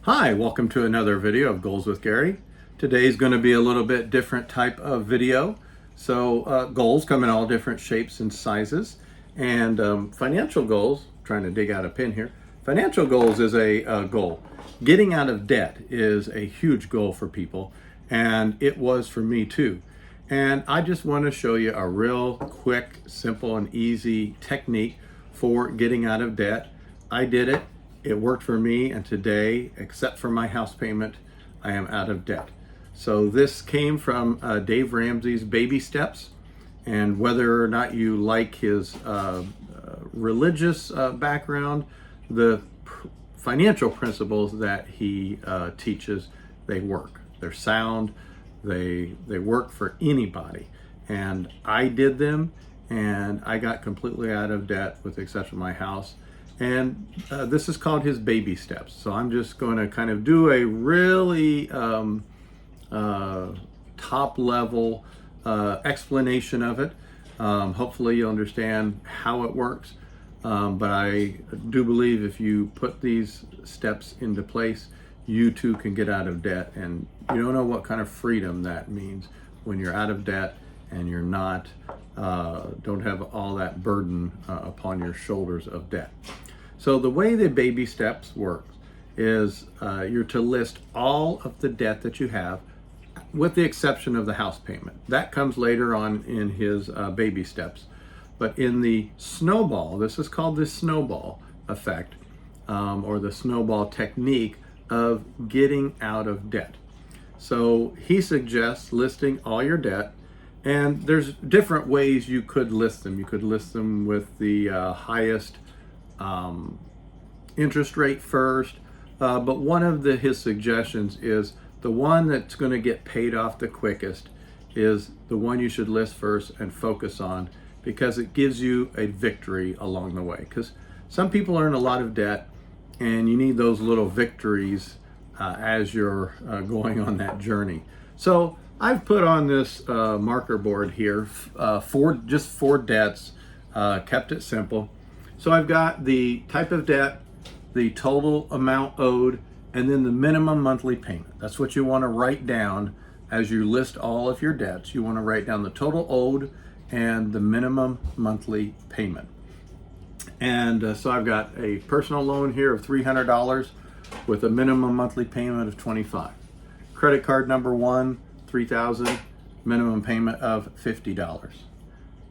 Hi, welcome to another video of Goals with Gary. Today's going to be a little bit different type of video. So goals come in all different shapes and sizes, and financial goals, trying to dig out a pin here, financial goals is a goal. Getting out of debt is a huge goal for people, and it was for me too. And I just want to show you a real quick, simple, and easy technique for getting out of debt. I did it. It worked for me, and today, except for my house payment, I am out of debt. So this came from Dave Ramsey's Baby Steps, and whether or not you like his religious background, the financial principles that he teaches, they work. They're sound. They work for anybody, and I did them, and I got completely out of debt with the exception of my house. And this is called his Baby Steps. So I'm just going to kind of do a really top level explanation of it. Hopefully you'll understand how it works. But I do believe if you put these steps into place, you too can get out of debt. And you don't know what kind of freedom that means when you're out of debt and you're not, don't have all that burden upon your shoulders of debt. So the way the Baby Steps works is you're to list all of the debt that you have, with the exception of the house payment. That comes later on in his Baby Steps. But in the snowball, this is called the snowball effect, or the snowball technique of getting out of debt. So he suggests listing all your debt, and there's different ways you could list them. You could list them with the highest interest rate first, but one of his suggestions is the one that's going to get paid off the quickest is the one you should list first and focus on, because it gives you a victory along the way. Because some people are in a lot of debt, and you need those little victories as you're going on that journey. So I've put on this marker board here four debts, kept it simple. So I've got the type of debt, the total amount owed, and then the minimum monthly payment. That's what you want to write down as you list all of your debts. You want to write down the total owed and the minimum monthly payment. And so I've got a personal loan here of $300 with a minimum monthly payment of $25. Credit card number one, $3,000, minimum payment of $50.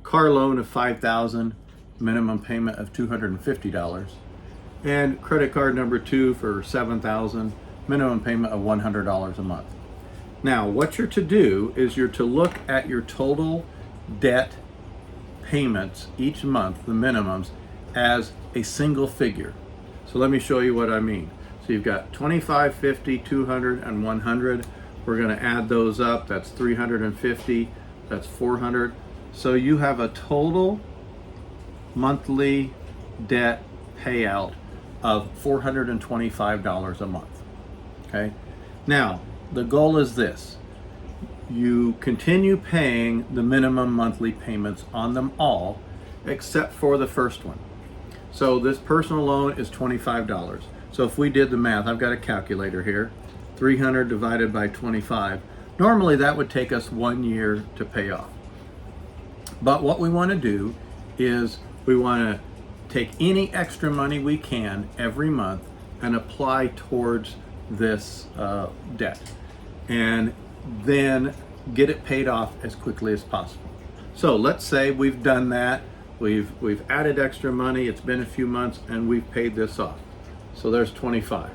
Car loan of $5,000, minimum payment of $250. And credit card number two for $7,000, minimum payment of $100 a month. Now, what you're to do is you're to look at your total debt payments each month, the minimums, as a single figure. So let me show you what I mean. So you've got 25, 50, 200, and 100. We're going to add those up. That's 350. That's 400. So you have a total monthly debt payout of $425 a month. Okay. Now, the goal is this. You continue paying the minimum monthly payments on them all, except for the first one. So this personal loan is $25. So if we did the math, I've got a calculator here, 300 divided by 25. Normally that would take us 1 year to pay off. But what we want to do is we want to take any extra money we can every month and apply towards this debt, and then get it paid off as quickly as possible. So let's say we've done that. We've added extra money. It's been a few months, and we've paid this off. So there's 25.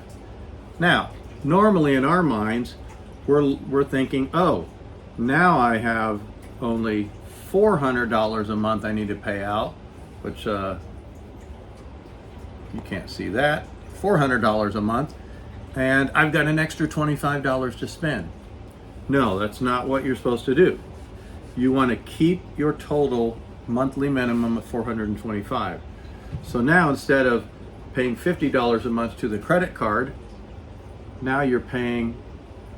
Now, normally in our minds, we're thinking, oh, now I have only $400 a month I need to pay out, which you can't see that, $400 a month, and I've got an extra $25 to spend. No, that's not what you're supposed to do. You want to keep your total monthly minimum of $425. So now instead of paying $50 a month to the credit card, now you're paying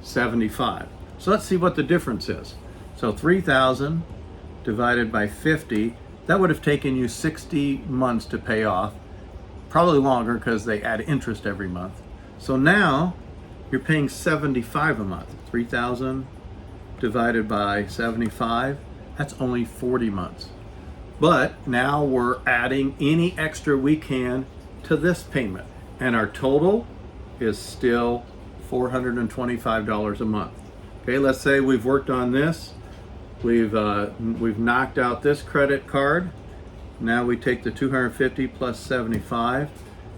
$75. So let's see what the difference is. So $3,000 divided by 50, that would have taken you 60 months to pay off. Probably longer because they add interest every month. So now you're paying $75 a month. 3,000 divided by 75, that's only 40 months. But now we're adding any extra we can to this payment, and our total is still $425 a month. Okay, let's say we've worked on this, we've knocked out this credit card. Now we take the 250 plus 75,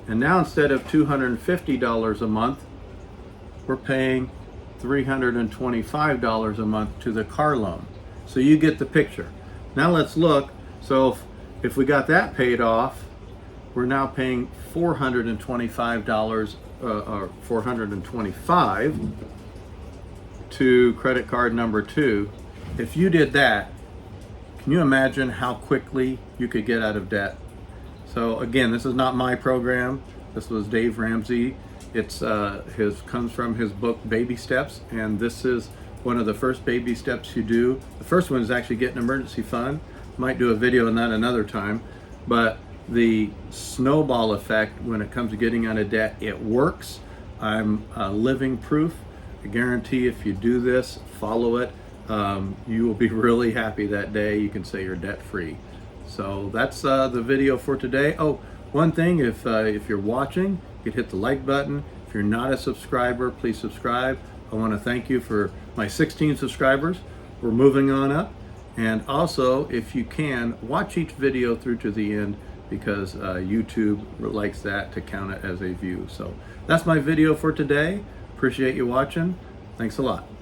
and now instead of $250 a month, we're paying $325 a month to the car loan. So you get the picture. Now let's look. So if we got that paid off, we're now paying $425 or $425 to credit card number 2. If you did that, can you imagine how quickly you could get out of debt? So again, this is not my program. This was Dave Ramsey. It's comes from his book Baby Steps, and this is one of the first baby steps you do. The first one is actually get an emergency fund. Might do a video on that another time, but the snowball effect when it comes to getting out of debt, it works. I'm living proof. I guarantee if you do this, follow it, you will be really happy that day. You can say you're debt free. So that's the video for today. Oh, one thing, if you're watching, you could hit the like button. If you're not a subscriber, please subscribe. I want to thank you for my 16 subscribers. We're moving on up. And also, if you can, watch each video through to the end, because YouTube likes that to count it as a view. So that's my video for today. Appreciate you watching. Thanks a lot.